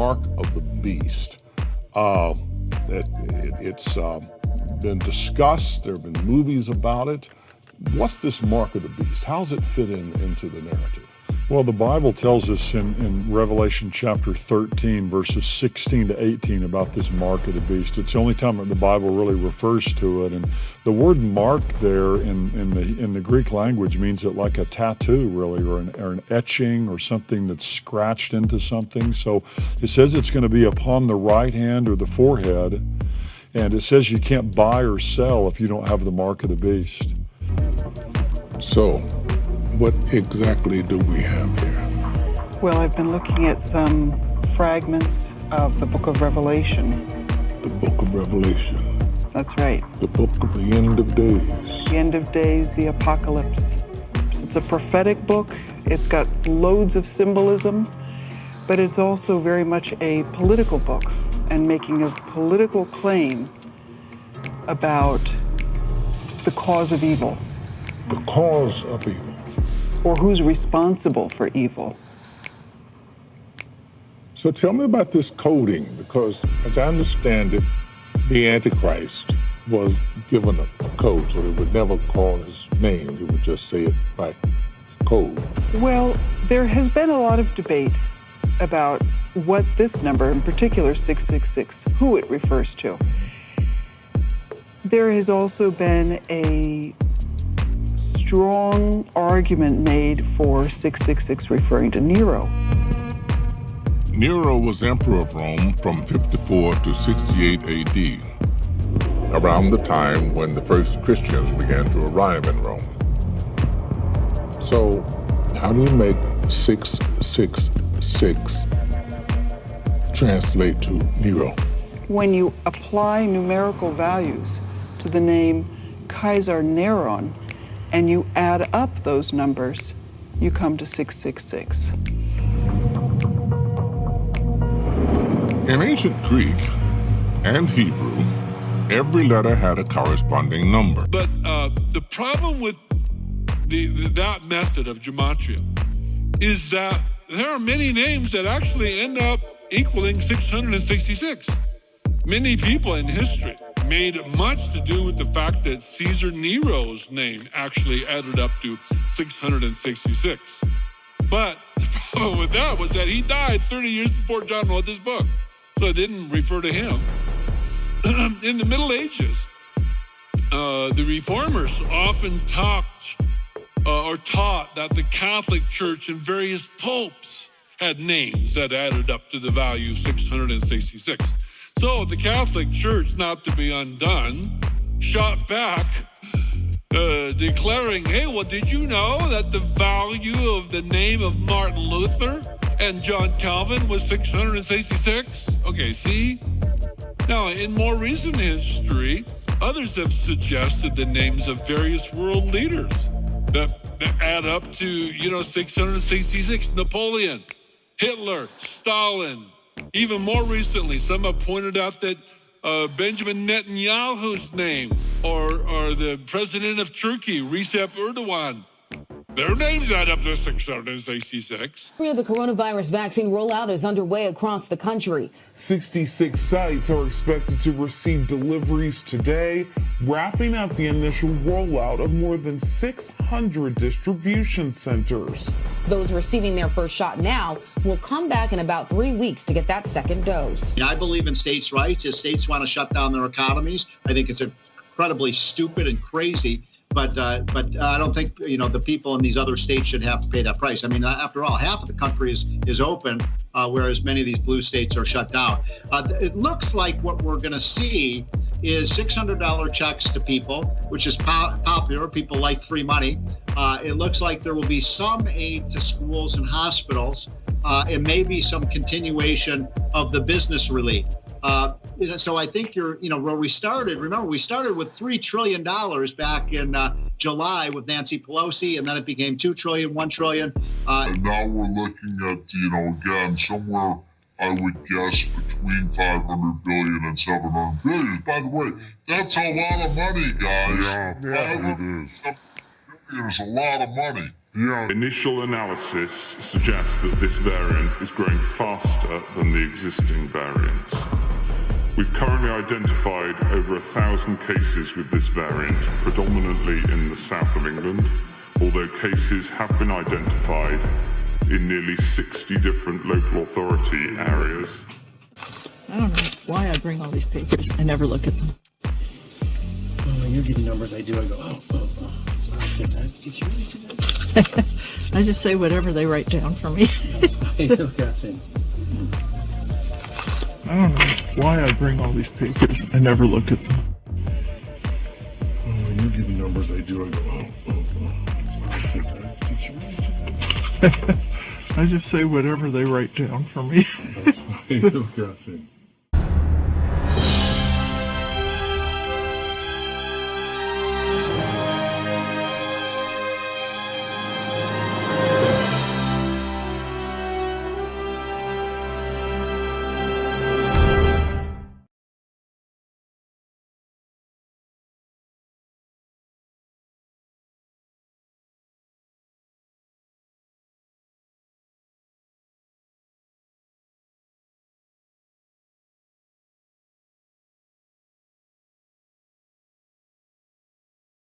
mark of the beast. It's been discussed. There have been movies about it. What's this mark of the beast? How does it fit into the narrative? Well, the Bible tells us in Revelation chapter 13, verses 16 to 18 about this mark of the beast. It's the only time that the Bible really refers to it. And the word mark there in the Greek language means it like a tattoo, really, or an etching or something that's scratched into something. So it says it's going to be upon the right hand or the forehead. And it says you can't buy or sell if you don't have the mark of the beast. So, what exactly do we have here? Well, I've been looking at some fragments of the book of Revelation. The book of Revelation. That's right. The book of the end of days. The end of days, the apocalypse. It's a prophetic book. It's got loads of symbolism, but it's also very much a political book and making a political claim about the cause of evil. The cause of evil. Or who's responsible for evil. So tell me about this coding, because as I understand it, the Antichrist was given a code, so he would never call his name. He would just say it by code. Well, there has been a lot of debate about what this number, in particular 666, who it refers to. There has also been a strong argument made for 666 referring to Nero. Nero was emperor of Rome from 54 to 68 AD, around the time when the first Christians began to arrive in Rome. So, how do you make 666 translate to Nero? When you apply numerical values to the name Caesar Neron, and you add up those numbers, you come to 666. In ancient Greek and Hebrew, every letter had a corresponding number. But the problem with that method of gematria is that there are many names that actually end up equaling 666. Many people in history made much to do with the fact that Caesar Nero's name actually added up to 666. But the problem with that was that he died 30 years before John wrote this book, so it didn't refer to him. In the Middle Ages, the reformers often taught that the Catholic Church and various popes had names that added up to the value 666. So the Catholic Church, not to be undone, shot back, declaring, hey, well, did you know that the value of the name of Martin Luther and John Calvin was 666? Okay, see? Now, in more recent history, others have suggested the names of various world leaders that add up to, 666. Napoleon, Hitler, Stalin. Even more recently, some have pointed out that Benjamin Netanyahu's name or the president of Turkey, Recep Erdogan, their names add up to 666. The coronavirus vaccine rollout is underway across the country. 66 sites are expected to receive deliveries today, wrapping up the initial rollout of more than 600 distribution centers. Those receiving their first shot now will come back in about 3 weeks to get that second dose. I believe in states' rights. If states want to shut down their economies, I think it's incredibly stupid and crazy. But I don't think, the people in these other states should have to pay that price. I mean, after all, half of the country is open, whereas many of these blue states are shut down. It looks like what we're going to see is $600 checks to people, which is popular. People like free money. It looks like there will be some aid to schools and hospitals, and maybe some continuation of the business relief. So I think where we started, remember, we started with $3 trillion back in July with Nancy Pelosi, and then it became $2 trillion, $1 trillion. And now we're looking at, again, somewhere, I would guess, between $500 billion and $700 billion. By the way, that's a lot of money, guys. Yeah, it is. $700 billion is a lot of money. Yeah. Initial analysis suggests that this variant is growing faster than the existing variants. We've currently identified over 1,000 cases with this variant, predominantly in the south of England, although cases have been identified in nearly 60 different local authority areas. I don't know why I bring all these papers. I never look at them. When you're getting numbers, I do. I go, oh. Did you really do that? I just say whatever they write down for me. That's fine. Okay. I don't know why I bring all these papers. I never look at them. When you're getting numbers, I do. I go, oh. Did you really do that? I just say whatever they write down for me. That's fine. Okay.